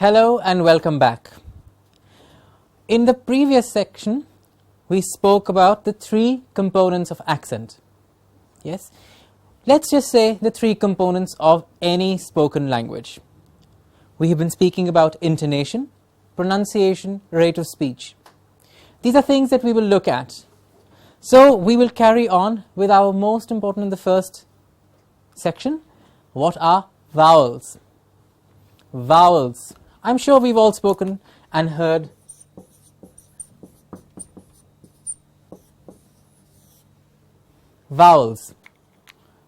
Hello and welcome back. In the previous section, we spoke about the three components of accent. Yes, let's just say the three components of any spoken language. We have been speaking about intonation, pronunciation, rate of speech. These are things that we will look at. So we will carry on with our most important in the first section. What are vowels? Vowels. I'm sure we've all spoken and heard vowels.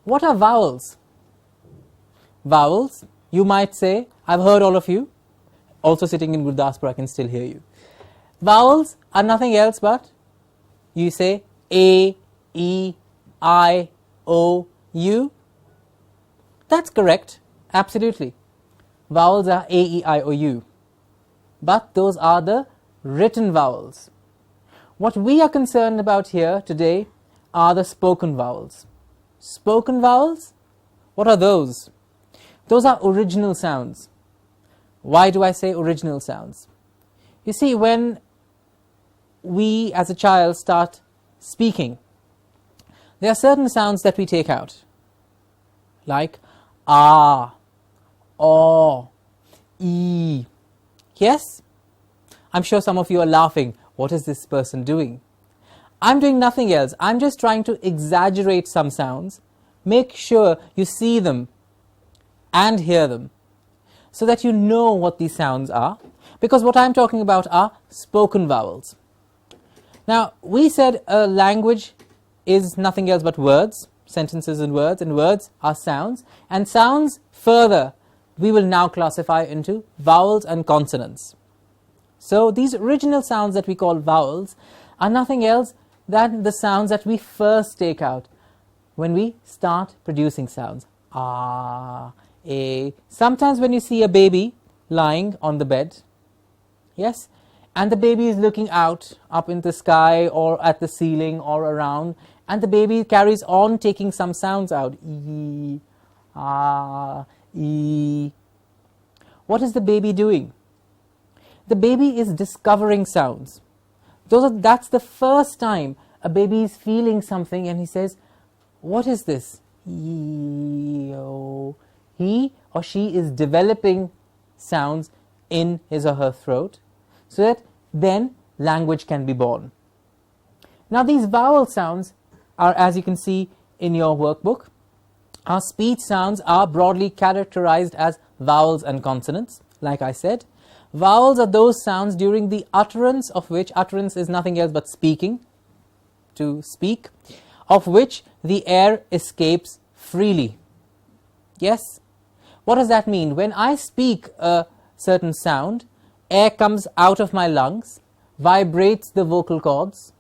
What are vowels? Vowels, you might say, I've heard all of you, also sitting in Gurdaspur, I can still hear you. Vowels are nothing else but, you say A, E, I, O, U. That's correct, absolutely. Vowels are A, E, I, O, U. But those are the written vowels. What we are concerned about here today are the spoken vowels. Spoken vowels? What are those? Those are original sounds. Why do I say original sounds? You see, when we as a child start speaking, there are certain sounds that we take out, like ah, or, e. Yes? I'm sure some of you are laughing. What is this person doing? I'm doing nothing else. I'm just trying to exaggerate some sounds, make sure you see them and hear them, so that you know what these sounds are, because what I'm talking about are spoken vowels. Now, we said a language is nothing else but words, sentences and words are sounds, and sounds further we will now classify into vowels and consonants. So these original sounds that we call vowels are nothing else than the sounds that we first take out when we start producing sounds. Ah, a. Sometimes when you see a baby lying on the bed, yes, and the baby is looking out up in the sky or at the ceiling or around, and the baby carries on taking some sounds out. E, ah, e. What is the baby doing? The baby is discovering sounds. That's the first time a baby is feeling something and he says, what is this? E, o. He or she is developing sounds in his or her throat so that then language can be born. Now these vowel sounds are, as you can see in your workbook, our speech sounds are broadly characterized as vowels and consonants. Like I said, vowels are those sounds during the utterance of which, utterance is nothing else but speaking, to speak, of which the air escapes freely. Yes? What does that mean? When I speak a certain sound, air comes out of my lungs, vibrates the vocal cords,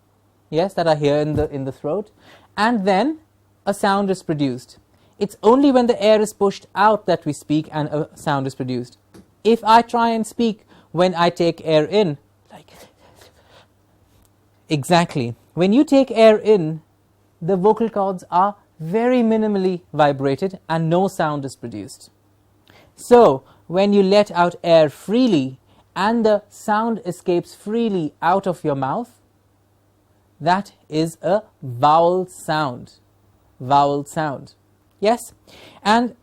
yes, that are here in the throat, and then a sound is produced. It's only when the air is pushed out that we speak and a sound is produced. If I try and speak when I take air in, like exactly, when you take air in, the vocal cords are very minimally vibrated and no sound is produced. So when you let out air freely and the sound escapes freely out of your mouth, that is a vowel sound. Vowel sound. Yes? And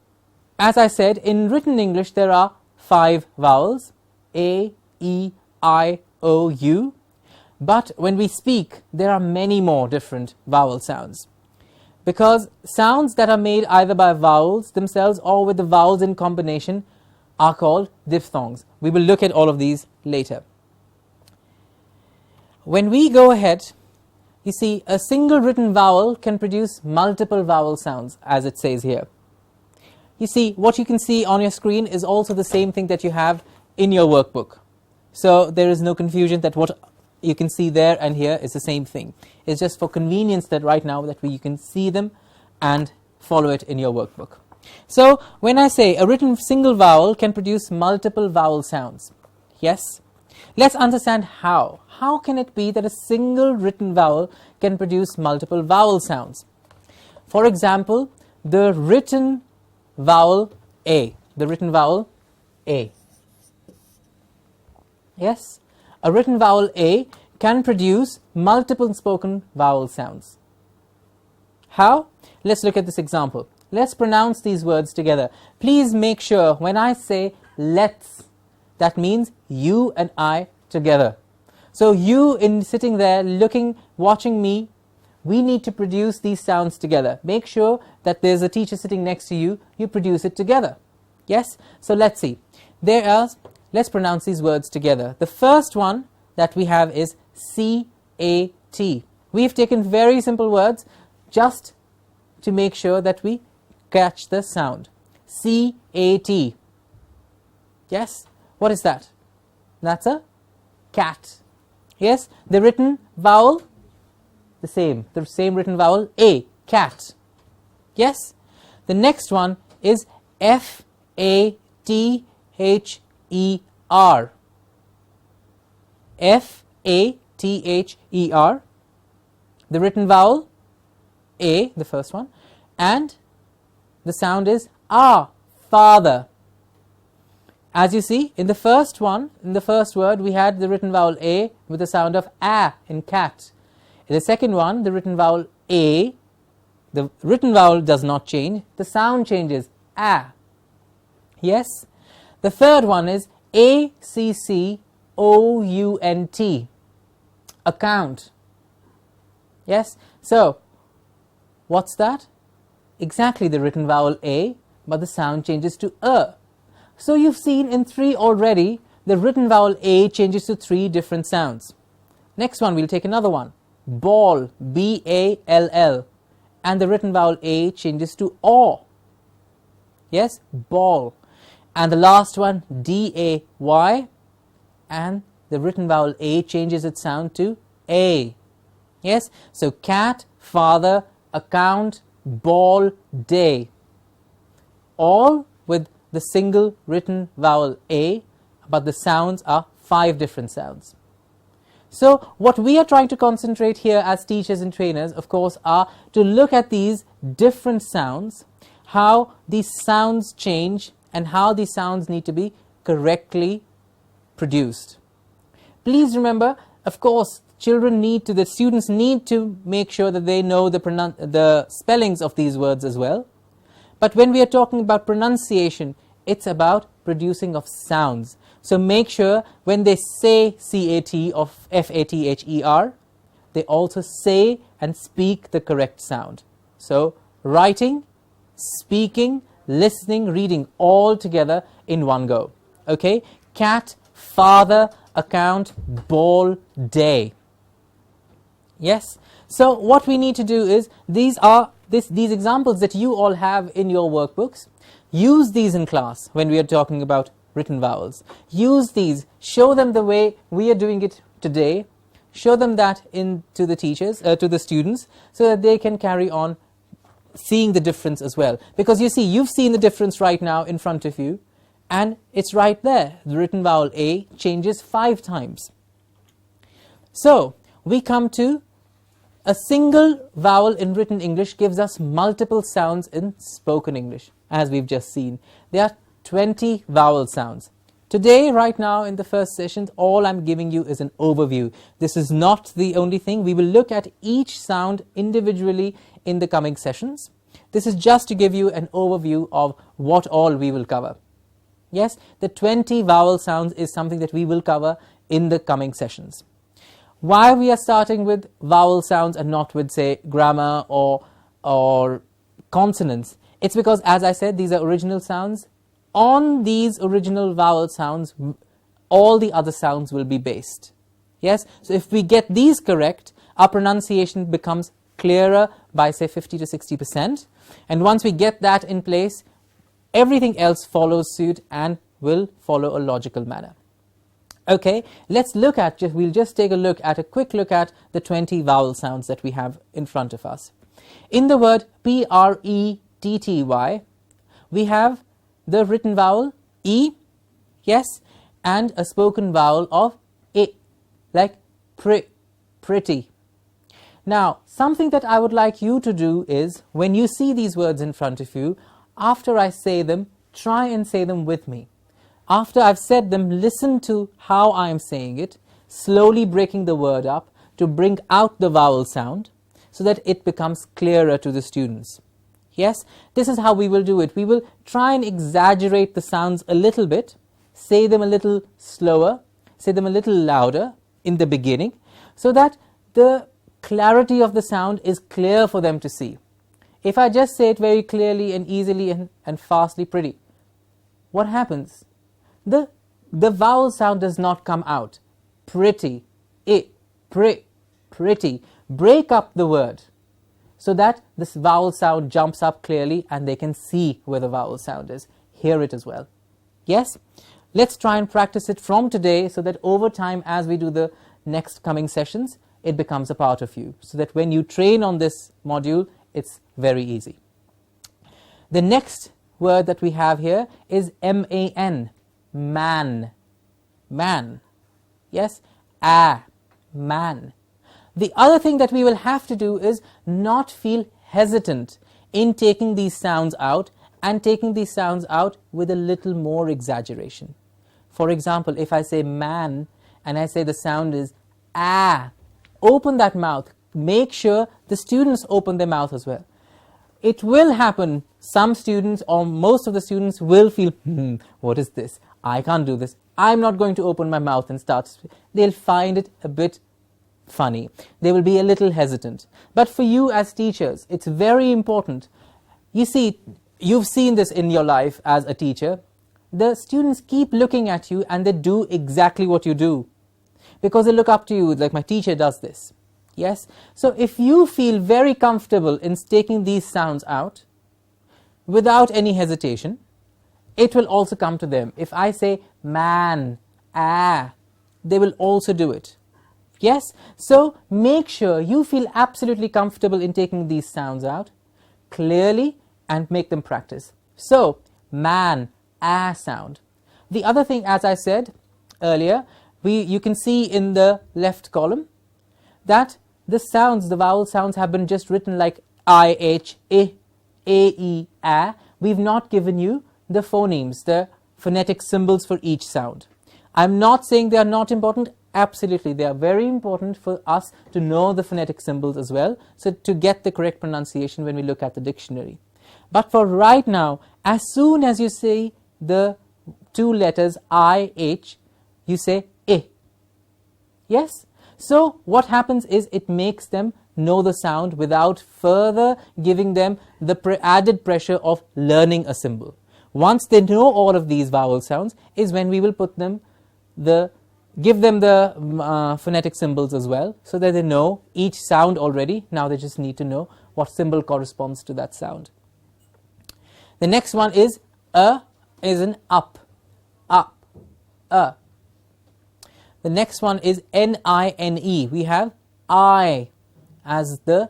as I said, in written English there are 5 vowels, A, E, I, O, U. But when we speak, there are many more different vowel sounds, because sounds that are made either by vowels themselves or with the vowels in combination are called diphthongs. We will look at all of these later. When we go ahead, you see, a single written vowel can produce multiple vowel sounds, as it says here. You see, what you can see on your screen is also the same thing that you have in your workbook. So there is no confusion that what you can see there and here is the same thing. It's just for convenience that right now that you can see them and follow it in your workbook. So when I say a written single vowel can produce multiple vowel sounds, yes, let's understand how. How can it be that a single written vowel can produce multiple vowel sounds? For example, the written vowel A. The written vowel A. Yes, a written vowel A can produce multiple spoken vowel sounds. How? Let's look at this example. Let's pronounce these words together. Please make sure when I say let's, that means you and I together. So you in sitting there looking, watching me, we need to produce these sounds together. Make sure that there's a teacher sitting next to you, you produce it together. Yes? So let's see. Let's pronounce these words together. The first one that we have is C-A-T. We've taken very simple words just to make sure that we catch the sound. C-A-T. Yes? What is that? That's a cat. Yes? The written vowel, the same written vowel, A, cat. Yes? The next one is F-A-T-H-E-R. F-A-T-H-E-R. The written vowel, A, the first one, and the sound is Ah, father. As you see, in the first one, in the first word, we had the written vowel A with the sound of A in cat. In the second one, the written vowel A, the written vowel does not change, the sound changes, A. Yes? The third one is A-C-C-O-U-N-T, account. Yes? So, what's that? Exactly the written vowel A, but the sound changes to A. So you've seen in 3 already, the written vowel A changes to 3 different sounds. Next one, we'll take another one. Ball, B-A-L-L. And the written vowel A changes to O. Yes, ball. And the last one, D-A-Y. And the written vowel A changes its sound to A. Yes, so cat, father, account, ball, day. All with the single written vowel A, but the sounds are 5 different sounds. So what we are trying to concentrate here as teachers and trainers, of course, are to look at these different sounds, how these sounds change and how these sounds need to be correctly produced. Please remember, of course, the students need to make sure that they know the spellings of these words as well. But when we are talking about pronunciation, it's about producing of sounds. So make sure when they say C-A-T or F-A-T-H-E-R, they also say and speak the correct sound. So writing, speaking, listening, reading all together in one go. Okay? Cat, father, account, ball, day. Yes? So what we need to do is, these examples that you all have in your workbooks, use these in class when we are talking about written vowels. Use these, show them the way we are doing it today, show them that to the teachers, to the students, so that they can carry on seeing the difference as well. Because you see, you've seen the difference right now in front of you, and it's right there. The written vowel A changes 5 times. So we come to a single vowel in written English gives us multiple sounds in spoken English, as we've just seen. There are 20 vowel sounds. Today, right now, in the first session, all I'm giving you is an overview. This is not the only thing. We will look at each sound individually in the coming sessions. This is just to give you an overview of what all we will cover. Yes, the 20 vowel sounds is something that we will cover in the coming sessions. Why we are starting with vowel sounds and not with, say, grammar or consonants? It's because, as I said, these are original sounds. On these original vowel sounds, all the other sounds will be based. Yes? So if we get these correct, our pronunciation becomes clearer by, say, 50 to 60%. And once we get that in place, everything else follows suit and will follow a logical manner. Okay, we'll just take a quick look at the 20 vowel sounds that we have in front of us. In the word P-R-E-T-T-Y, we have the written vowel E, yes, and a spoken vowel of I, like pretty. Now, something that I would like you to do is, when you see these words in front of you, after I say them, try and say them with me. After I've said them, listen to how I am saying it, slowly breaking the word up to bring out the vowel sound so that it becomes clearer to the students. Yes, this is how we will do it. We will try and exaggerate the sounds a little bit, say them a little slower, say them a little louder in the beginning, so that the clarity of the sound is clear for them to see. If I just say it very clearly and easily and fastly pretty, what happens? The vowel sound does not come out. Pretty, pretty. Break up the word so that this vowel sound jumps up clearly and they can see where the vowel sound is, hear it as well. Yes? Let's try and practice it from today so that over time, as we do the next coming sessions, it becomes a part of you, so that when you train on this module, it's very easy. The next word that we have here is M-A-N, man, man. Yes, man. The other thing that we will have to do is not feel hesitant in taking these sounds out, and taking these sounds out with a little more exaggeration. For example, if I say man and I say the sound is open that mouth. Make sure the students open their mouth as well. It will happen, some students or most of the students will feel, what is this? I can't do this. I'm not going to open my mouth and start. They'll find it a bit funny. They will be a little hesitant. But for you as teachers, it's very important. You see, you've seen this in your life as a teacher. The students keep looking at you and they do exactly what you do, because they look up to you, like my teacher does this. Yes? So if you feel very comfortable in taking these sounds out without any hesitation, it will also come to them. If I say man, they will also do it. Yes? So make sure you feel absolutely comfortable in taking these sounds out clearly and make them practice. So man, sound. The other thing, as I said earlier, you can see in the left column that the sounds, the vowel sounds, have been just written like I, H, I, A, E, A. We've not given you the phonemes, the phonetic symbols for each sound. I'm not saying they are not important. Absolutely, they are very important for us to know the phonetic symbols as well, so to get the correct pronunciation when we look at the dictionary. But for right now, as soon as you say the two letters I, H, you say I. Yes? So what happens is it makes them know the sound without further giving them the added pressure of learning a symbol. Once they know all of these vowel sounds is when we will give them the phonetic symbols as well, so that they know each sound already. Now they just need to know what symbol corresponds to that sound. The next one is is an up. The next one is N-I-N-E. We have I as the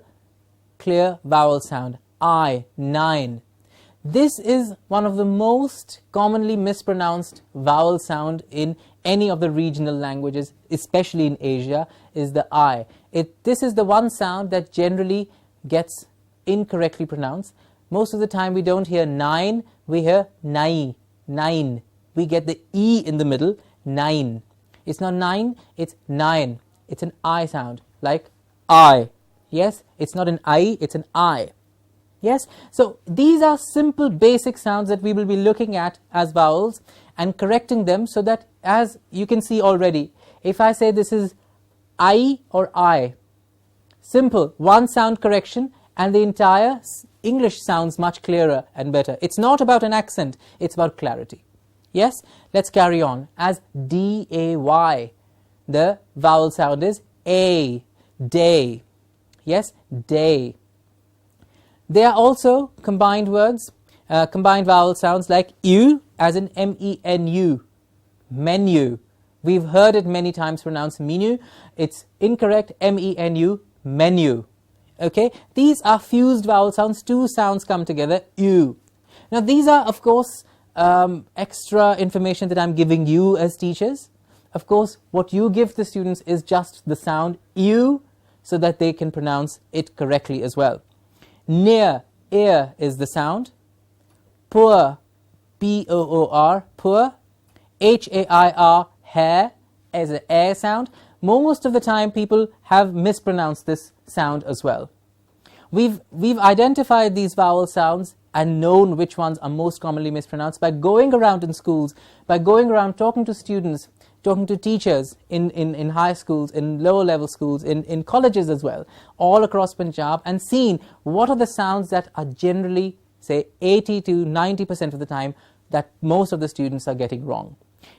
clear vowel sound. I, 9. This is one of the most commonly mispronounced vowel sound in any of the regional languages, especially in Asia, is the I. This is the one sound that generally gets incorrectly pronounced. Most of the time we don't hear 9, we hear nai, 9. We get the E in the middle, 9. It's not 9, it's 9. It's an I sound, like I. Yes, it's not an I, it's an I. Yes, so these are simple basic sounds that we will be looking at as vowels and correcting them, so that, as you can see already, if I say this is I or I, simple, one sound correction and the entire English sounds much clearer and better. It's not about an accent, it's about clarity. Yes, let's carry on. As D-A-Y, the vowel sound is A, day. Yes, day. There are also combined words, combined vowel sounds like U as in M-E-N-U, menu. We've heard it many times pronounced menu. It's incorrect, M-E-N-U, menu. Okay, these are fused vowel sounds. Two sounds come together, U. Now these are, of course, extra information that I'm giving you as teachers. Of course, what you give the students is just the sound U, so that they can pronounce it correctly as well. Near, ear is the sound. Poor, P-O-O-R, poor. H-A-I-R, hair, as an air sound. Most of the time people have mispronounced this sound as well. We've identified these vowel sounds and known which ones are most commonly mispronounced by going around in schools, by going around talking to students, talking to teachers in high schools, in lower level schools, in colleges as well, all across Punjab, and seeing what are the sounds that are generally, say, 80 to 90% of the time that most of the students are getting wrong.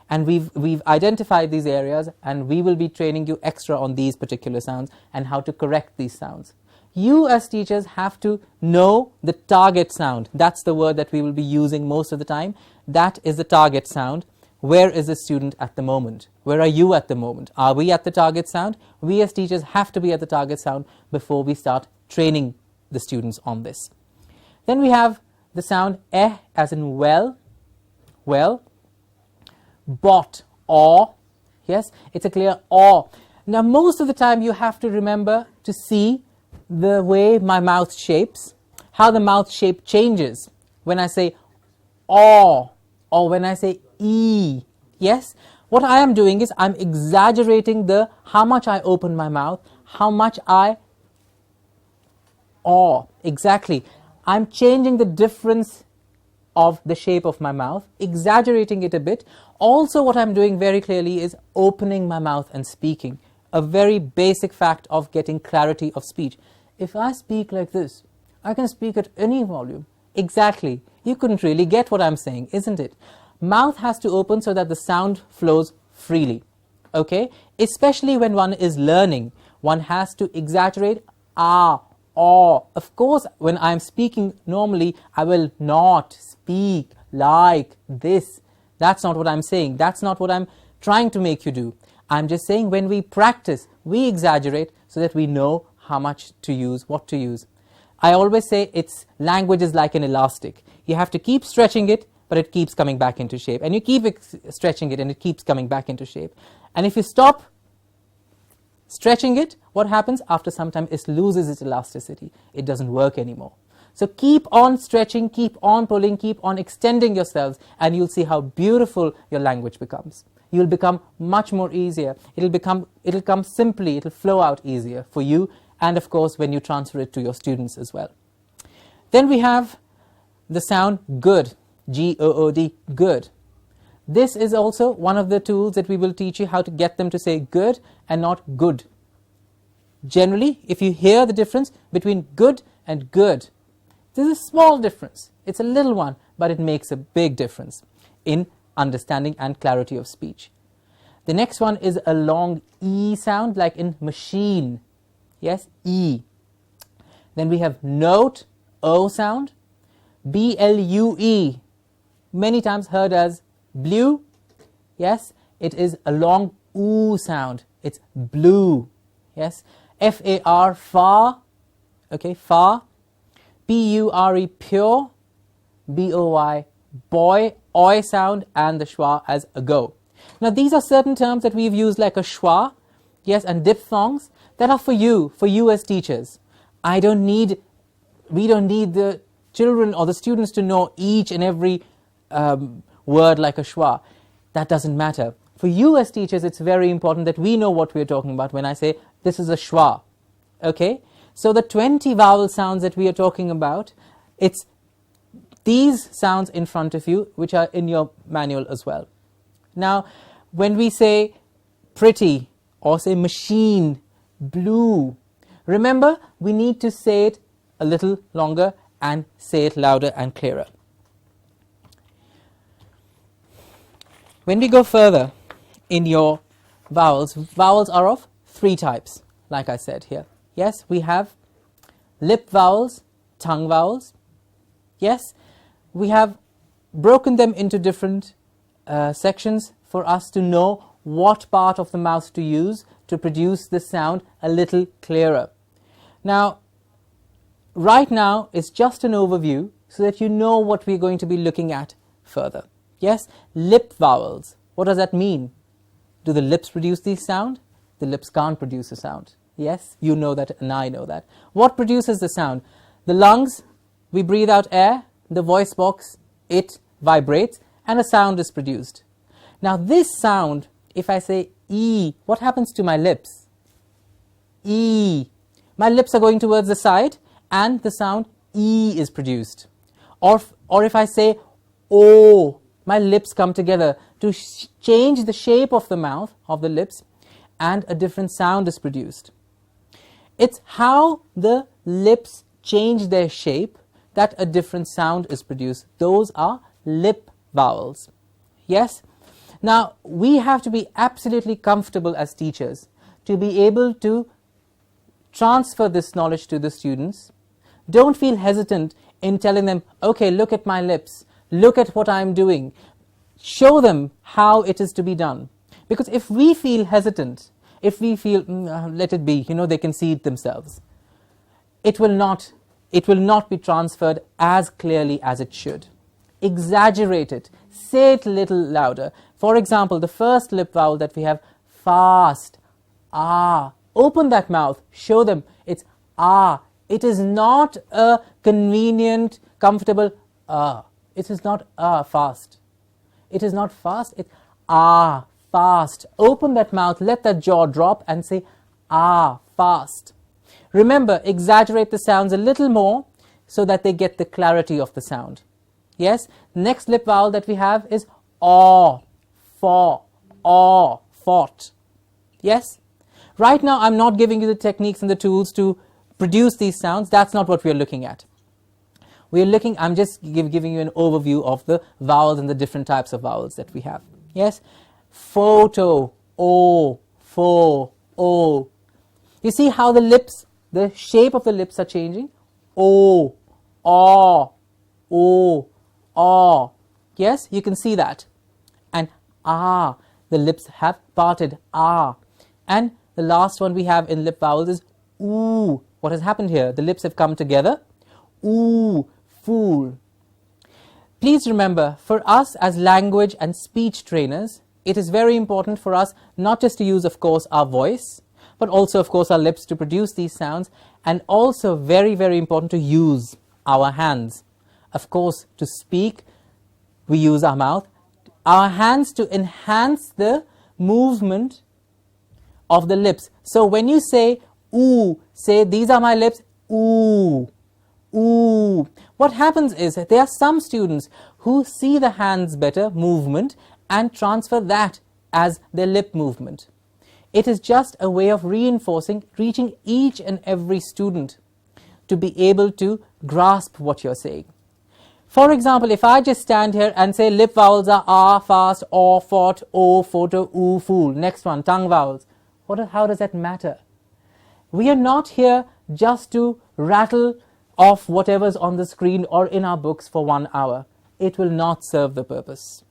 And we've identified these areas, and we will be training you extra on these particular sounds and how to correct these sounds. You as teachers have to know the target sound. That's the word that we will be using most of the time. That is the target sound. Where is the student at the moment? Where are you at the moment? Are we at the target sound? We as teachers have to be at the target sound before we start training the students on this. Then we have the sound eh as in well, bot, or. Yes, it's a clear or. Now most of the time you have to remember to see the way my mouth shapes, how the mouth shape changes when I say or when I say e. Yes, what I am doing is I'm exaggerating the how much I open my mouth, how much I or. Exactly, I'm changing the difference of the shape of my mouth, exaggerating it a bit. Also what I'm doing very clearly is opening my mouth and speaking, a very basic fact of getting clarity of speech. If I speak like this, I can speak at any volume. Exactly, you couldn't really get what I'm saying, isn't it? Mouth has to open so that the sound flows freely, okay? Especially when one is learning, one has to exaggerate ah, or. Of course, when I'm speaking normally, I will not speak like this. That's not what I'm saying. That's not what I'm trying to make you do. I'm just saying when we practice, we exaggerate so that we know how much to use, what to use. I always say language is like an elastic. You have to keep stretching it, but it keeps coming back into shape. And you keep stretching it, and it keeps coming back into shape. And if you stop stretching it, what happens? After some time, it loses its elasticity. It doesn't work anymore. So keep on stretching, keep on pulling, keep on extending yourselves, and you'll see how beautiful your language becomes. You'll become much more easier. It'll come simply, it'll flow out easier for you, and of course when you transfer it to your students as well. Then we have the sound good, G-O-O-D, good. This is also one of the tools that we will teach you how to get them to say good and not good. Generally, if you hear the difference between good and good, there's a small difference. It's a little one, but it makes a big difference in understanding and clarity of speech. The next one is a long E sound, like in machine. Yes, E. Then we have note, O sound, B-L-U-E, many times heard as blue. Yes, it is a long oo sound. It's blue. Yes, F-A-R, far. Okay, far. P-U-R-E, pure. B-O-Y, boy, oi sound, and the schwa as ago. Now these are certain terms that we've used, like a schwa, yes, and diphthongs, that are for you as teachers. We don't need the children or the students to know each and every word like a schwa. That doesn't matter. For you as teachers, it's very important that we know what we're talking about when I say this is a schwa. Okay? So the 20 vowel sounds that we are talking about, it's these sounds in front of you, which are in your manual as well. Now, when we say pretty or say machine, blue, remember we need to say it a little longer and say it louder and clearer. When we go further in your vowels, vowels are of 3 types, like I said here. Yes, we have lip vowels, tongue vowels. Yes, we have broken them into different sections for us to know what part of the mouth to use to produce the sound a little clearer. Now, right now it's just an overview so that you know what we're going to be looking at further. Yes, lip vowels. What does that mean? Do the lips produce the sound? The lips can't produce a sound. Yes, you know that and I know that. What produces the sound? The lungs, we breathe out air, the voice box, it vibrates, and a sound is produced. Now this sound, if I say E, what happens to my lips? E. My lips are going towards the side and the sound E is produced. Or if I say O, my lips come together to change the shape of the mouth, of the lips, and a different sound is produced. It's how the lips change their shape that a different sound is produced. Those are lip vowels. Yes? Now, we have to be absolutely comfortable as teachers to be able to transfer this knowledge to the students. Don't feel hesitant in telling them, okay, look at my lips, look at what I'm doing. Show them how it is to be done. Because if we feel hesitant, if we feel, let it be, they can see it themselves, it will not be transferred as clearly as it should. Exaggerate it. Say it a little louder. For example, the first lip vowel that we have, fast, ah. Open that mouth. Show them it's ah. It is not a convenient, comfortable ah. It is not fast. It is not fast. It's ah, fast. Open that mouth. Let that jaw drop and say ah, fast. Remember, exaggerate the sounds a little more so that they get the clarity of the sound. Yes? Next lip vowel that we have is aw, for, aw, fought. Yes? Right now, I'm not giving you the techniques and the tools to produce these sounds. That's not what we're looking at. I'm just giving you an overview of the vowels and the different types of vowels that we have. Yes? Photo, o, fo, o. You see how the lips, the shape of the lips are changing? O, aw, o, aw. Yes, you can see that. And ah, the lips have parted, ah. And the last one we have in lip vowels is oo. What has happened here? The lips have come together. Ooh, fool. Please remember, for us as language and speech trainers, it is very important for us not just to use, of course, our voice, but also, of course, our lips to produce these sounds, and also very, very important to use our hands. Of course, to speak, we use our mouth. Our hands to enhance the movement of the lips. So when you say ooh, say these are my lips, ooh, ooh. What happens is that there are some students who see the hands better movement and transfer that as their lip movement. It is just a way of reinforcing, reaching each and every student to be able to grasp what you're saying. For example, if I just stand here and say lip vowels are ah, fast, aw, fought, o, photo, oo, fool. Next one, tongue vowels. How does that matter? We are not here just to rattle off whatever's on the screen or in our books for 1 hour. It will not serve the purpose.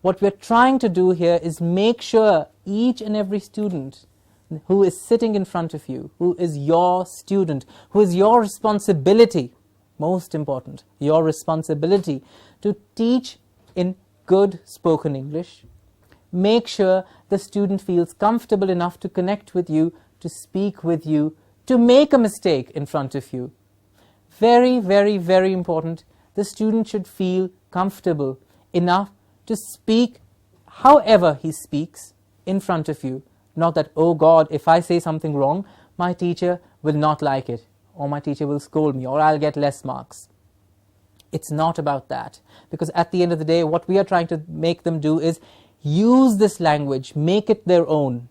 What we're trying to do here is make sure each and every student who is sitting in front of you, who is your student, who is your responsibility, most important, your responsibility to teach in good spoken English. Make sure the student feels comfortable enough to connect with you, to speak with you, to make a mistake in front of you. Very, very, very important. The student should feel comfortable enough to speak however he speaks in front of you. Not that, oh God, if I say something wrong, my teacher will not like it, or my teacher will scold me, or I'll get less marks. It's not about that. Because at the end of the day, what we are trying to make them do is use this language, make it their own,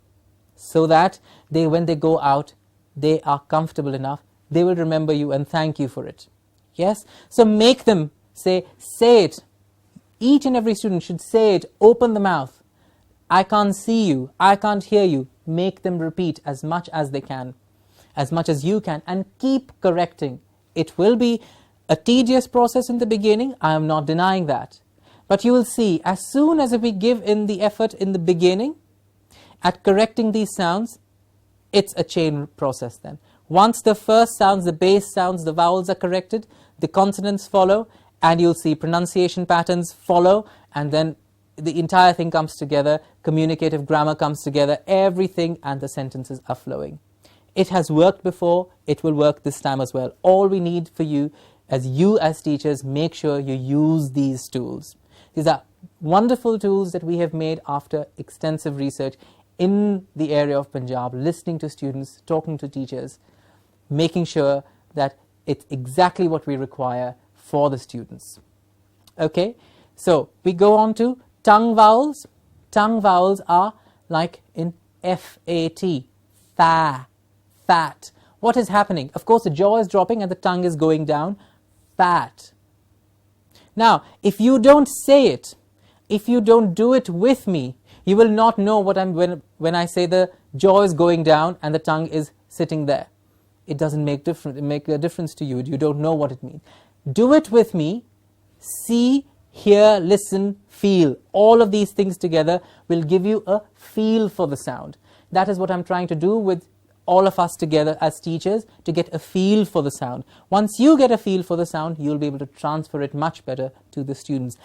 so that when they go out, they are comfortable enough, they will remember you and thank you for it. Yes? So make them say it. Each and every student should say it, open the mouth. I can't see you, I can't hear you. Make them repeat as much as they can, as much as you can, and keep correcting. It will be a tedious process in the beginning, I am not denying that. But you will see, as soon as we give in the effort in the beginning at correcting these sounds, it's a chain process then. Once the first sounds, the base sounds, the vowels are corrected, the consonants follow, and you'll see pronunciation patterns follow, and then the entire thing comes together, communicative grammar comes together, everything, and the sentences are flowing. It has worked before, it will work this time as well. All we need for you as teachers, make sure you use these tools. These are wonderful tools that we have made after extensive research in the area of Punjab, listening to students, talking to teachers, making sure that it's exactly what we require for the students. Okay, so we go on to tongue vowels. Tongue vowels are like in FAT, fa, fat. What is happening? Of course, the jaw is dropping and the tongue is going down, fat. Now, if you don't say it, if you don't do it with me, you will not know what when I say the jaw is going down and the tongue is sitting there. It doesn't make a difference to you. You don't know what it means. Do it with me. See, hear, listen, feel. All of these things together will give you a feel for the sound. That is what I'm trying to do with all of us together as teachers, to get a feel for the sound. Once you get a feel for the sound, you'll be able to transfer it much better to the students.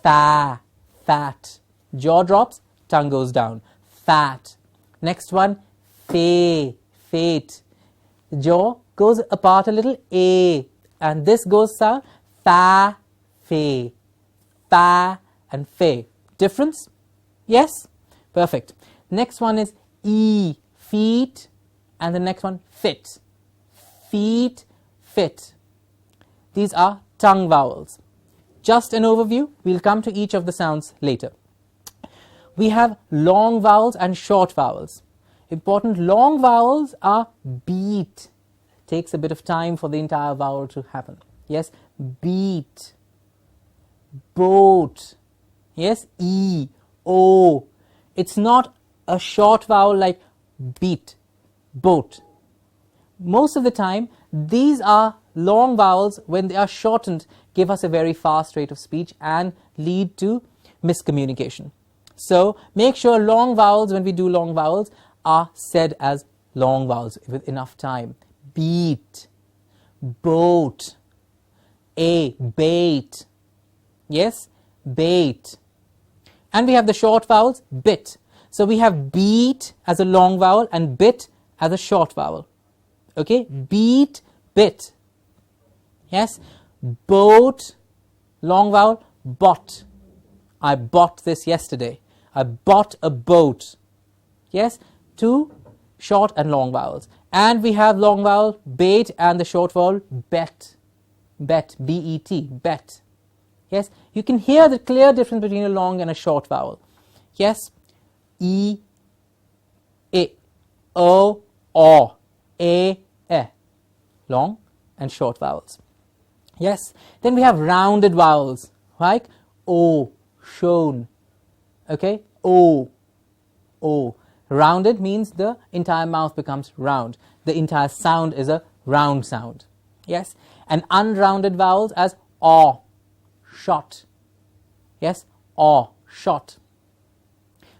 Fa, fat. Jaw drops, tongue goes down. Fat. Next one, fe, fate. The jaw goes apart a little, a, and this goes sound, fa, fe, fa and fe. Difference? Yes? Perfect. Next one is e, feet, and the next one, fit. Feet, fit. These are tongue vowels. Just an overview. We'll come to each of the sounds later. We have long vowels and short vowels. Important long vowels are beat. Takes a bit of time for the entire vowel to happen. Yes, beat. Boat. Yes, e, o. It's not a short vowel like beat, boat. Most of the time, these are long vowels. When they are shortened, give us a very fast rate of speech and lead to miscommunication. So make sure long vowels, when we do long vowels, are said as long vowels with enough time. Beat, boat, a, bait. Yes, bait. And we have the short vowels, bit. So we have beat as a long vowel and bit as a short vowel. Okay, beat, bit. Yes, boat, long vowel, bought. I bought this yesterday. I bought a boat. Yes, two short and long vowels. And we have long vowel, bait, and the short vowel, bet. Bet, B-E-T, bet. Yes, you can hear the clear difference between a long and a short vowel. Yes, E, I, O, A, E. Long and short vowels. Yes, then we have rounded vowels, like O, shown. Okay, O. Rounded means the entire mouth becomes round. The entire sound is a round sound. Yes, and unrounded vowels as O, shot. Yes, O, shot.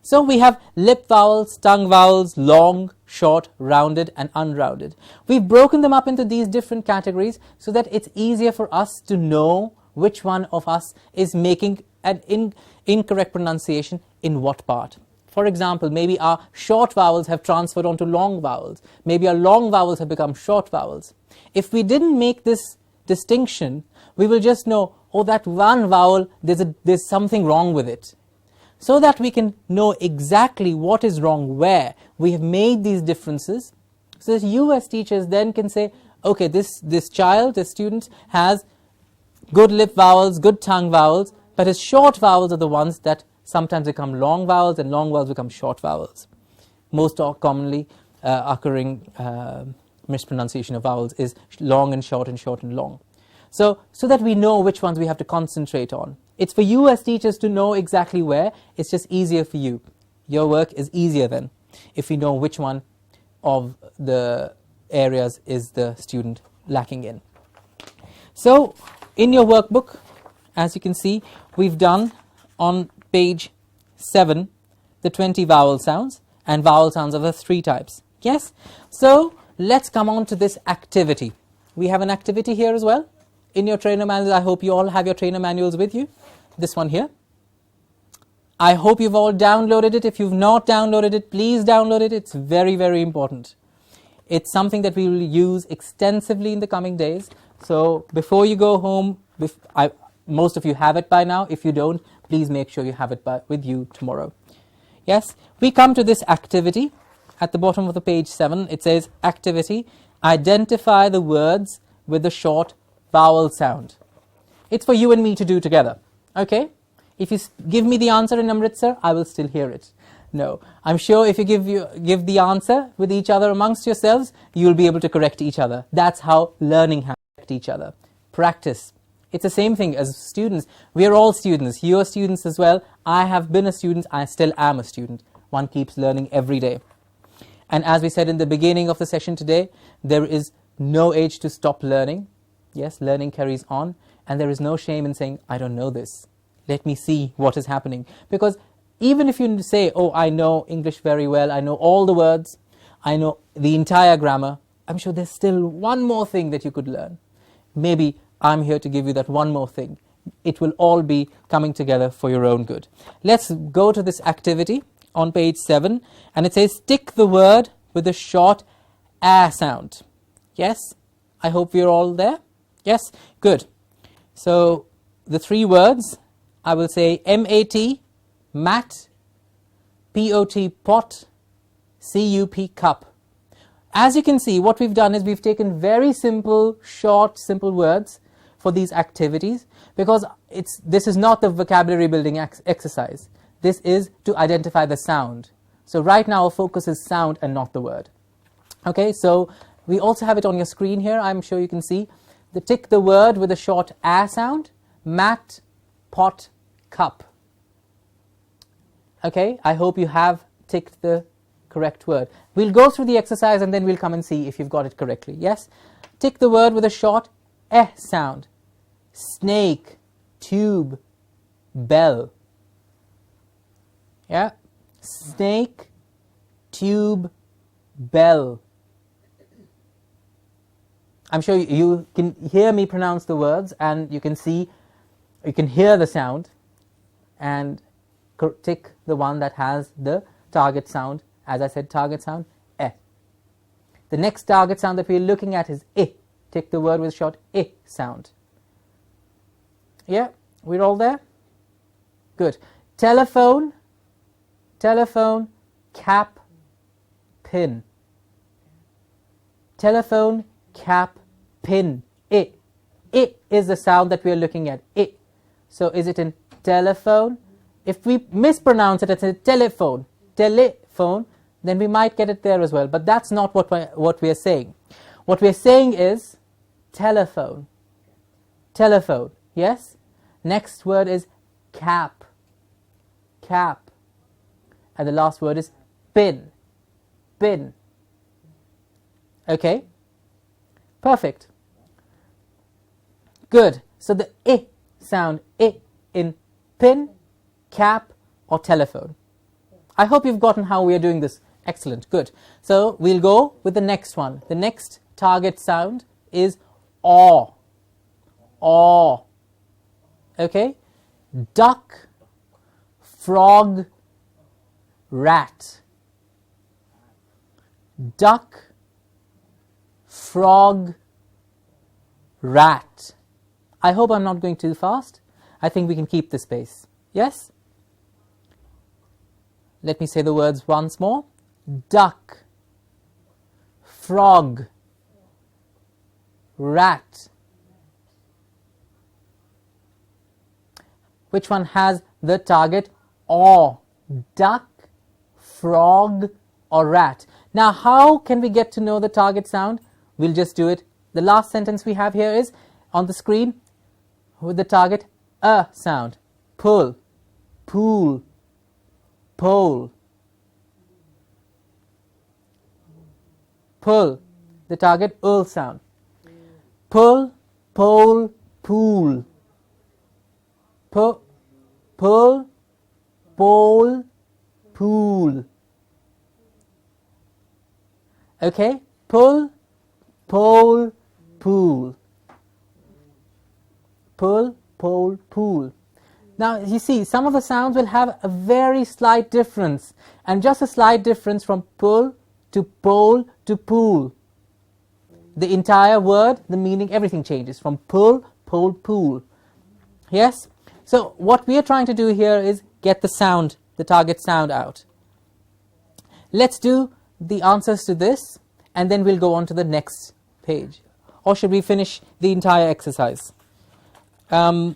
So we have lip vowels, tongue vowels, long, short, rounded and unrounded. We've broken them up into these different categories so that it's easier for us to know which one of us is making an incorrect pronunciation in what part. For example, maybe our short vowels have transferred onto long vowels. Maybe our long vowels have become short vowels. If we didn't make this distinction, we will just know, oh, that one vowel, there's something wrong with it. So that we can know exactly what is wrong where, we have made these differences, so that you as teachers then can say, okay, this student has good lip vowels, good tongue vowels, but his short vowels are the ones that sometimes become long vowels and long vowels become short vowels. Most commonly occurring mispronunciation of vowels is long and short and long. So that we know which ones we have to concentrate on. It's for you as teachers to know exactly where. It's just easier for you. Your work is easier then if you know which one of the areas is the student lacking in. So in your workbook, as you can see, we've done on page 7 the 20 vowel sounds, and vowel sounds of the 3 types. Yes? So let's come on to this activity. We have an activity here as well. In your trainer manuals, I hope you all have your trainer manuals with you. This one here. I hope you've all downloaded it. If you've not downloaded it, please download it. It's very, very important. It's something that we will use extensively in the coming days. So before you go home, most of you have it by now. If you don't, please make sure you have it with you tomorrow. Yes, we come to this activity at the bottom of the page 7. It says activity, identify the words with the short vowel sound. It's for you and me to do together. Okay, if you give me the answer in Amritsar, I will still hear it. No, I'm sure if you give the answer with each other amongst yourselves, you'll be able to correct each other. That's how learning happens. Each other. Practice. It's the same thing as students. We are all students. You are students as well. I have been a student. I still am a student. One keeps learning every day. And as we said in the beginning of the session today, there is no age to stop learning. Yes, learning carries on. And there is no shame in saying, I don't know this. Let me see what is happening. Because even if you say, oh, I know English very well, I know all the words, I know the entire grammar, I'm sure there's still one more thing that you could learn. Maybe I'm here to give you that one more thing. It will all be coming together for your own good. Let's go to this activity on page 7, and it says tick the word with a short a sound. Yes, I hope we're all there. Yes, good. So the 3 words, I will say M-A-T, mat, P-O-T, pot, C-U-P, cup. As you can see, what we've done is we've taken very simple, short, simple words for these activities, because this is not the vocabulary building exercise. This is to identify the sound. So right now our focus is sound and not the word. Okay, so we also have it on your screen here. I'm sure you can see. Tick the word with a short a sound. Mat, pot, cup. Okay, I hope you have ticked the correct word. We'll go through the exercise and then we'll come and see if you've got it correctly. Yes? Tick the word with a short eh sound. Snake, tube, bell. Yeah? Snake, tube, bell. I'm sure you can hear me pronounce the words, and you can hear the sound, and tick the one that has the target sound. As I said, target sound, eh. The next target sound that we're looking at is eh. Tick the word with a short eh sound. Yeah, we're all there? Good. Telephone, telephone, cap, pin. Telephone, cap, pin. Eh. Eh is the sound that we're looking at. Eh. So is it in telephone? If we mispronounce it, it's a telephone. Telephone. Then we might get it there as well. But that's not what we are saying. What we are saying is telephone. Telephone. Yes? Next word is cap. Cap. And the last word is pin. Pin. Okay? Perfect. Good. So the I sound, I, in pin, cap, or telephone. I hope you've gotten how we are doing this. Excellent. Good. So we'll go with the next one. The next target sound is aw. Aw. Okay? Duck, frog, rat. Duck, frog, rat. I hope I'm not going too fast. I think we can keep this pace. Yes? Let me say the words once more. Duck, frog, rat. Which one has the target aw? Duck, frog, or rat? Now, how can we get to know the target sound? We'll just do it. The last sentence we have here is on the screen with the target a sound. Pull, pool, pole. Pull, the target ul sound. Pull, pole, pool. Pull, pole, pool. Okay? Pull, pole, pool. Pull, pole, pool. Now, you see, some of the sounds will have a very slight difference, and just a slight difference from pull to pole to pool. The entire word, the meaning, everything changes from pull, pole, pool. Yes? So what we are trying to do here is get the sound, the target sound out. Let's do the answers to this and then we'll go on to the next page. Or should we finish the entire exercise? I'll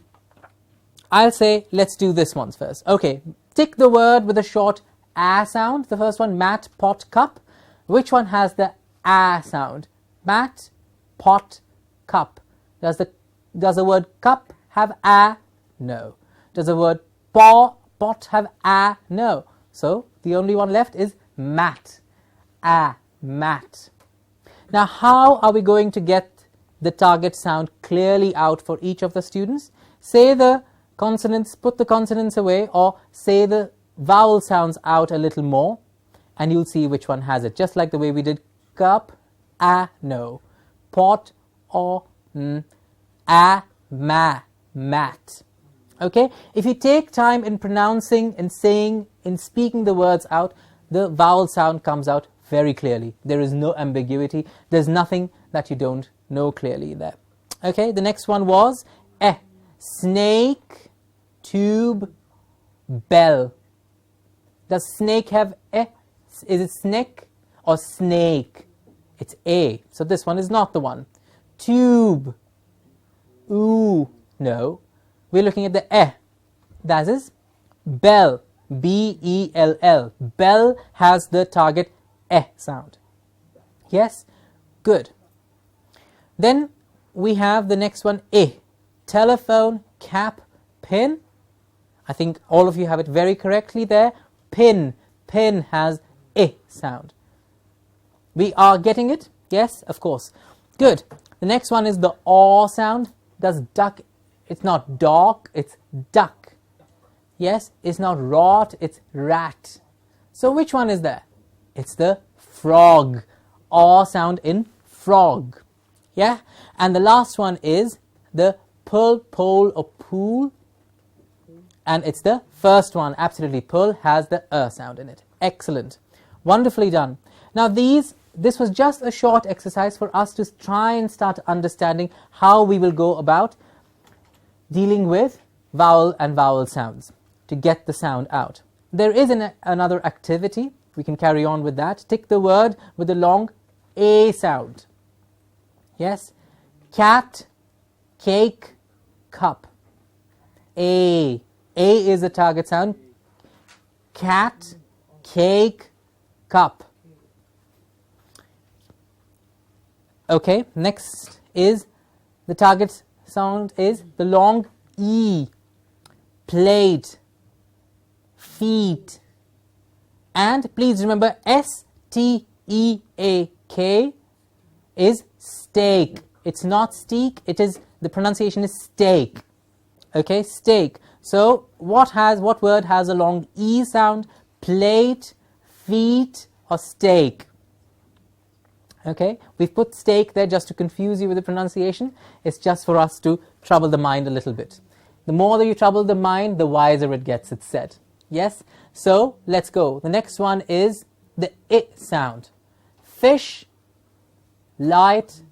say let's do this one first. Okay, tick the word with a short a sound. The first one, mat, pot, cup. Which one has the a sound? Mat, pot, cup. Does the word cup have a? No. Does the word pot have a? No. So the only one left is mat. A, mat. Now how are we going to get the target sound clearly out for each of the students? Say the consonants, put the consonants away, or say the vowel sounds out a little more and you'll see which one has it, just like the way we did cup, a, no, pot, or a, ma, mat. Okay, if you take time in pronouncing and saying, in speaking the words out, the vowel sound comes out very clearly. There is no ambiguity. There's nothing that you don't know clearly there. Okay, the next one was snake, tube, bell. Does snake have e? Is it snake or snake? It's a. So this one is not the one. Tube, ooh, no. We're looking at the e. That is bell, B-E-L-L. Bell has the target e sound. Yes? Good. Then we have the next one, a. Telephone, cap, pin. I think all of you have it very correctly there. Pin. Pin has a sound. We are getting it? Yes, of course. Good. The next one is the aw sound. Does duck, it's not dog, it's duck. Yes, it's not rot, it's rat. So which one is there? It's the frog. Aw sound in frog. Yeah? And the last one is the pull, pole, or pool. And it's the first one, absolutely. Pull has the sound in it. Excellent. Wonderfully done. Now this was just a short exercise for us to try and start understanding how we will go about dealing with vowel and vowel sounds to get the sound out. There is another activity. We can carry on with that. Tick the word with the long a sound. Yes? Cat, cake, cup. A. A is the target sound. Cat, cake, cup. Okay, next is the target sound is the long E. Plate, feet. And please remember S-T-E-A-K is steak. It's not steak, it is, the pronunciation is steak. Okay, steak. So what word has a long E sound? Plate, feet, or steak. Okay, we've put steak there just to confuse you with the pronunciation. It's just for us to trouble the mind a little bit. The more that you trouble the mind, the wiser it gets, it's said. Yes? So let's go. The next one is the I sound. Fish, light,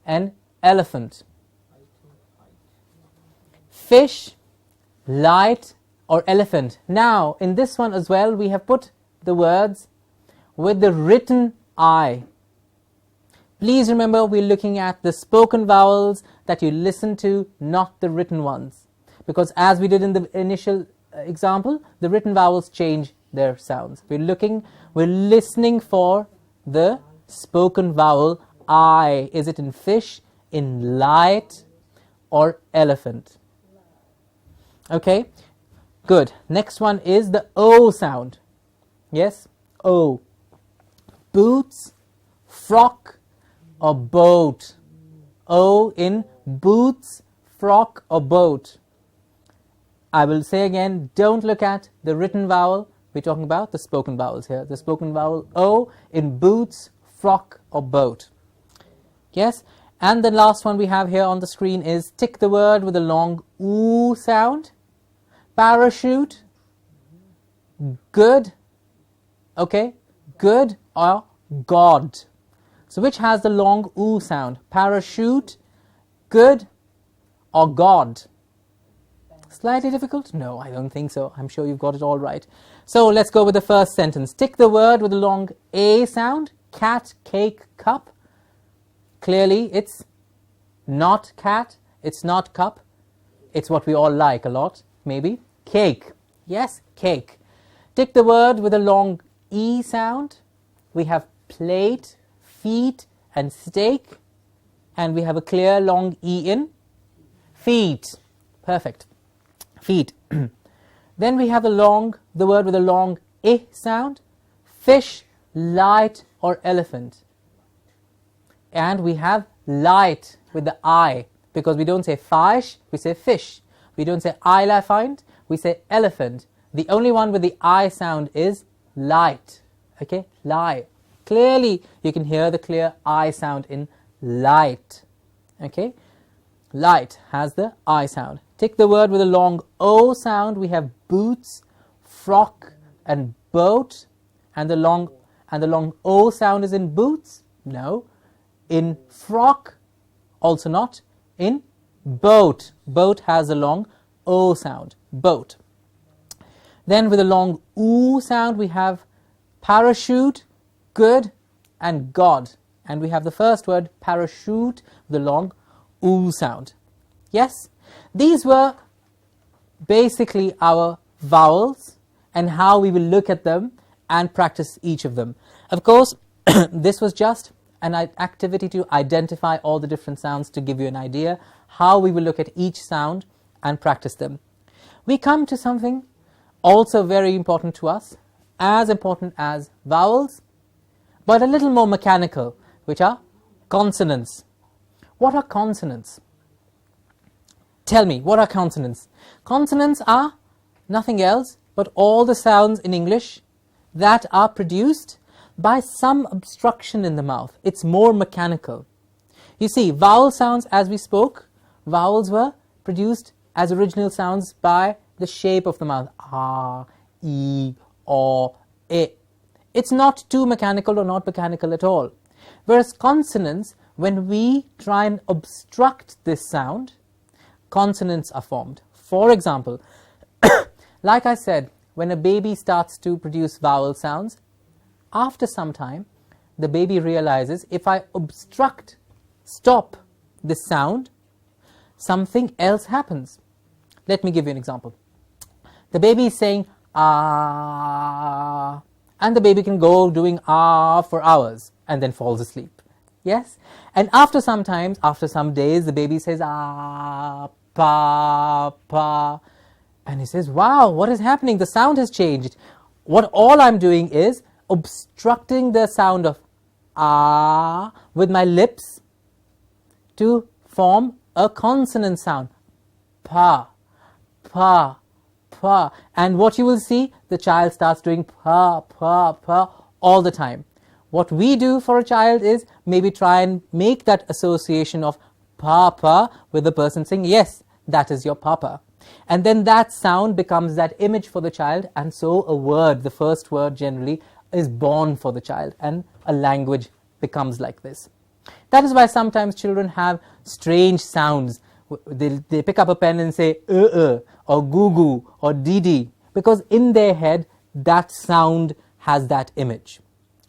and elephant. Fish, light, or elephant. Now, in this one as well, we have put the words with the written I. Please remember, we're looking at the spoken vowels that you listen to, not the written ones. Because as we did in the initial example, the written vowels change their sounds. We're listening for the spoken vowel I. Is it in fish, in light, or elephant? Okay, good. Next one is the O sound. Yes, O. Boots, frock, or boat. O in boots, frock, or boat. I will say again, don't look at the written vowel. We're talking about the spoken vowels here. The spoken vowel O in boots, frock, or boat. Yes, and the last one we have here on the screen is tick the word with a long oo sound. Parachute, good, okay, good, or God. So which has the long oo sound? Parachute, good, or God? Slightly difficult? No, I don't think so. I'm sure you've got it all right. So let's go with the first sentence. Tick the word with the long A sound. Cat, cake, cup. Clearly it's not cat, it's not cup. It's what we all like a lot, maybe. Cake. Yes, cake. Tick the word with a long E sound. We have plate, feet and steak. And we have a clear long E in feet. Perfect. Feet. Then we have the word with a long I sound. Fish, light or elephant. And we have light with the I, because we don't say fish, we say fish. We don't say elephant, we say elephant. The only one with the I sound is light. Okay, lie. Clearly you can hear the clear I sound in light. Okay, light has the I sound. Tick the word with a long O sound. We have boots, frock and boat. And the long O sound is in boots? No. In frock? Also not. In boat. Boat has a long O sound. Boat. Then with a long oo sound we have parachute, good and God. And we have the first word parachute with a long oo sound. Yes? These were basically our vowels and how we will look at them and practice each of them. Of course, this was just an activity to identify all the different sounds to give you an idea how we will look at each sound and practice them. We come to something also very important to us, as important as vowels, but a little more mechanical, which are consonants. What are consonants? Tell me, what are consonants? Consonants are nothing else but all the sounds in English that are produced by some obstruction in the mouth. It's more mechanical. You see, vowel sounds, as we spoke, vowels were produced as original sounds by the shape of the mouth. Ah, E, O, E. It's not too mechanical or not mechanical at all. Whereas consonants, when we try and obstruct this sound, consonants are formed. For example, like I said, when a baby starts to produce vowel sounds, after some time, the baby realizes if I stop this sound, something else happens. Let me give you an example. The baby is saying ah, and the baby can go doing ah for hours and then falls asleep. Yes? And after some times, after some days, the baby says ah, pa, pa, and he says, wow, what is happening? The sound has changed. What all I'm doing is obstructing the sound of ah with my lips to form a consonant sound. Pa, pa, pa. And what you will see, the child starts doing pa, pa, pa all the time. What we do for a child is maybe try and make that association of papa with the person saying, yes, that is your papa. And then that sound becomes that image for the child, and so a word, the first word generally, is born for the child, and a language becomes like this. That is why sometimes children have strange sounds. They pick up a pen and say or goo or didi, because in their head that sound has that image.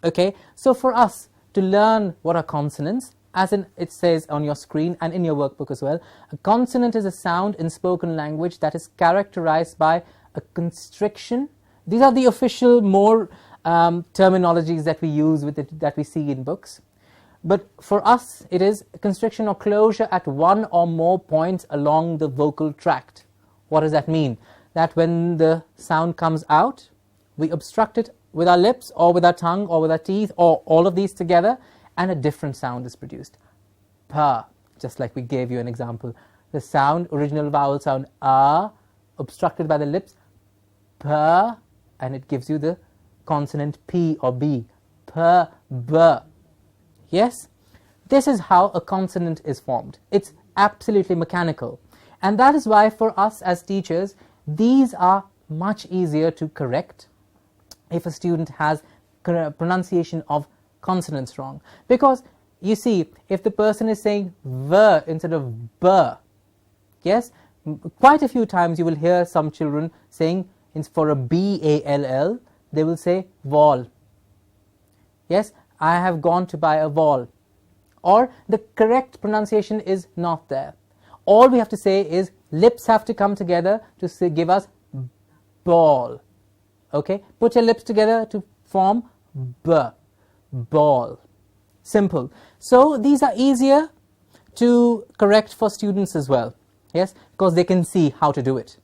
Okay, so for us to learn what are consonants, as in it says on your screen and in your workbook as well, a consonant is a sound in spoken language that is characterized by a constriction. These are the official more terminologies that we use with it, that we see in books. But for us it is a constriction or closure at one or more points along the vocal tract. What does that mean? That when the sound comes out, we obstruct it with our lips or with our tongue or with our teeth or all of these together, and a different sound is produced. Pa, just like we gave you an example. The sound, original vowel sound a, obstructed by the lips, pa, and it gives you the consonant p or b. Pa, b. Yes? This is how a consonant is formed. It's absolutely mechanical. And that is why for us as teachers, these are much easier to correct if a student has pronunciation of consonants wrong. Because you see, if the person is saying v instead of b, yes, Quite a few times you will hear some children saying, for a B-A-L-L, they will say wall. Yes, I have gone to buy a wall. Or the correct pronunciation is not there. All we have to say is lips have to come together to give us ball. Okay, put your lips together to form b, ball. Simple. So these are easier to correct for students as well. Yes, because they can see how to do it.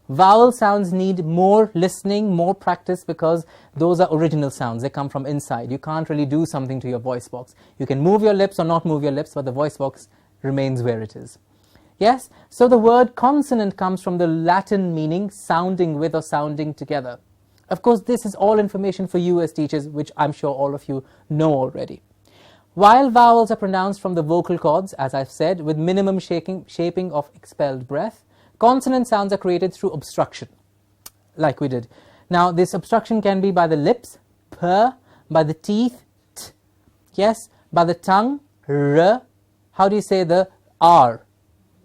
Vowel sounds need more listening, more practice, because those are original sounds. They come from inside. You can't really do something to your voice box. You can move your lips or not move your lips, but the voice box remains where it is. Yes, so the word consonant comes from the Latin meaning sounding with or sounding together. Of course, this is all information for you as teachers, which I'm sure all of you know already. While vowels are pronounced from the vocal cords, as I've said, with minimum shaping of expelled breath, consonant sounds are created through obstruction, like we did. Now, this obstruction can be by the lips, p, by the teeth, t, yes, by the tongue, r. How do you say the r?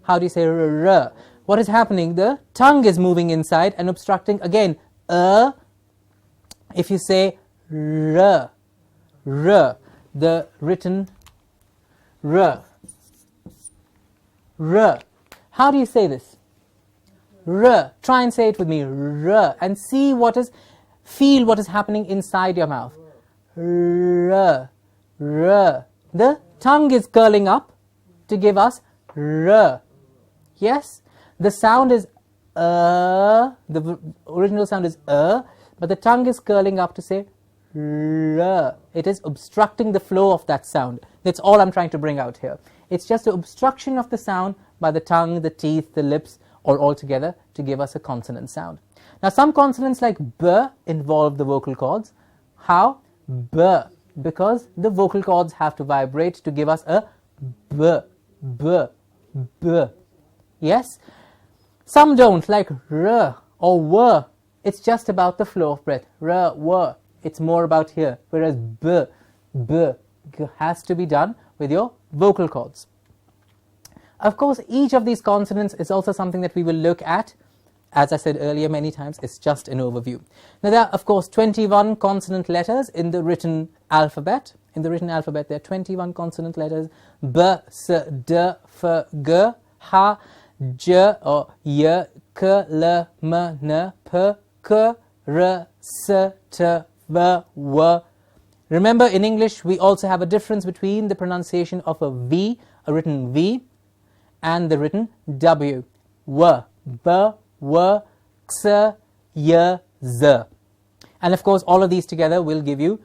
How do you say r? What is happening? The tongue is moving inside and obstructing again. If you say r, the written r. How do you say this? R. Try and say it with me. R. And see feel what is happening inside your mouth. R. The tongue is curling up to give us r. Yes? The sound is the original sound is but the tongue is curling up to say r. It is obstructing the flow of that sound. That's all I'm trying to bring out here. It's just the obstruction of the sound by the tongue, the teeth, the lips, or all together to give us a consonant sound. Now, some consonants like b involve the vocal cords. How? B. Because the vocal cords have to vibrate to give us a b, b, b. Yes? Some don't, like r or w. It's just about the flow of breath. R, w. It's more about here. Whereas b has to be done with your vocal cords. Of course, each of these consonants is also something that we will look at. As I said earlier many times, it's just an overview. Now, there are, of course, 21 consonant letters in the written alphabet. In the written alphabet, there are 21 consonant letters. B, S, D, F, G, H, J, or Y, K, L, M, N, P, K, R, S, T, V, W. Remember, in English, we also have a difference between the pronunciation of a V, a written V, and the written W. W, B, W, X, Y, Z. And of course, all of these together will give you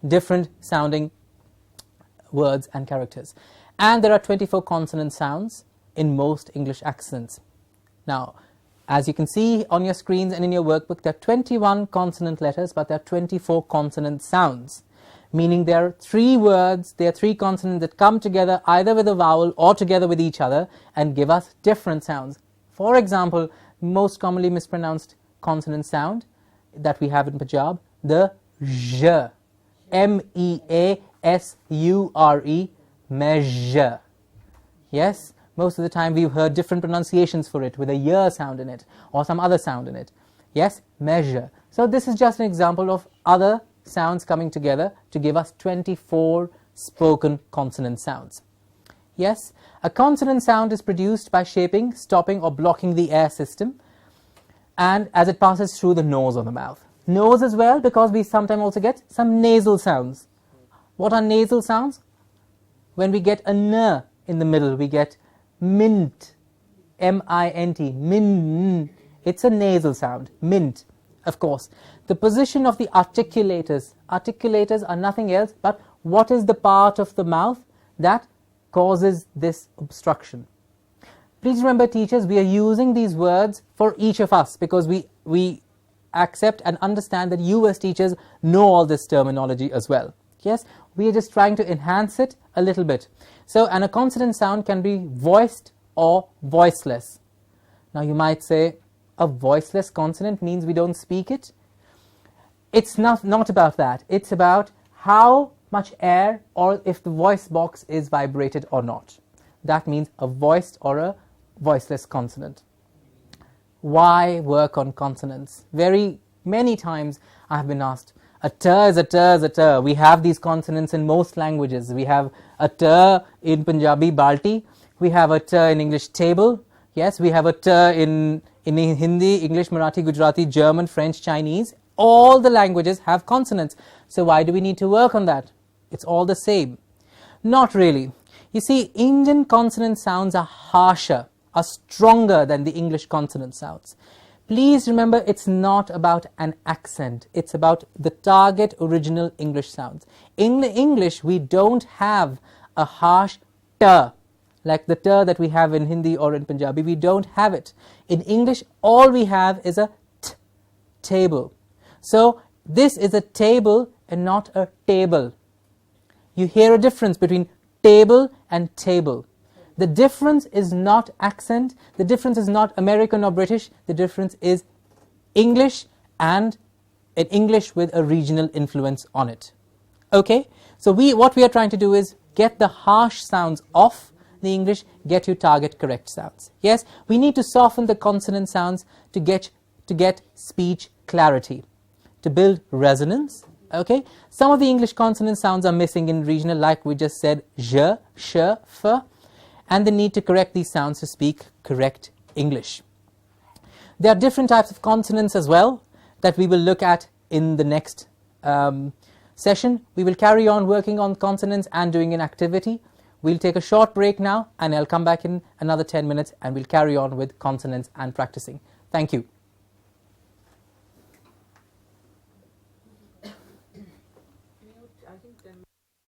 different sounding words and characters. And there are 24 consonant sounds in most English accents. Now, as you can see on your screens and in your workbook, there are 21 consonant letters, but there are 24 consonant sounds. Meaning there are 3 words, there are 3 consonants that come together either with a vowel or together with each other and give us different sounds. For example, most commonly mispronounced consonant sound that we have in Punjab, the j, M-E-A-S-U-R-E, measure. Yes, most of the time we've heard different pronunciations for it with a y sound in it or some other sound in it. Yes, measure. So this is just an example of other sounds coming together to give us 24 spoken consonant sounds. Yes, a consonant sound is produced by shaping, stopping or blocking the air system, and as it passes through the nose or the mouth. Nose as well, because we sometimes also get some nasal sounds. What are nasal sounds? When we get a n in the middle, we get mint, M-I-N-T, min. It's a nasal sound, mint. Of course, the position of the articulators. Articulators are nothing else but what is the part of the mouth that causes this obstruction. Please remember, teachers, we are using these words for each of us because we accept and understand that you as teachers know all this terminology as well. Yes, we are just trying to enhance it a little bit. So, and a consonant sound can be voiced or voiceless. Now you might say, a voiceless consonant means we don't speak it. It's not about that. It's about how much air or if the voice box is vibrated or not. That means a voiced or a voiceless consonant. Why work on consonants? Very many times I have been asked, a ter is a ter is a ter. We have these consonants in most languages. We have a ter in Punjabi, balti. We have a ter in English, table. Yes, we have a ter in Hindi, English, Marathi, Gujarati, German, French, Chinese. All the languages have consonants. So why do we need to work on that? It's all the same. Not really. You see, Indian consonant sounds are harsher, are stronger than the English consonant sounds. Please remember, it's not about an accent. It's about the target original English sounds. In English, we don't have a harsh t, like the t that we have in Hindi or in Punjabi. We don't have it. In English, all we have is a t, table. So this is a table and not a table. You hear a difference between table and table. The difference is not accent, the difference is not American or British, the difference is English, and an English with a regional influence on it. Okay, so what we are trying to do is get the harsh sounds off the English, get you target correct sounds. Yes, we need to soften the consonant sounds to get speech clarity, to build resonance. Okay, some of the English consonant sounds are missing in regional, like we just said, j, sh, f, and the need to correct these sounds to speak correct English. There are different types of consonants as well that we will look at in the next session. We will carry on working on consonants and doing an activity. We'll take a short break now, and I'll come back in another 10 minutes and we'll carry on with consonants and practicing. Thank you.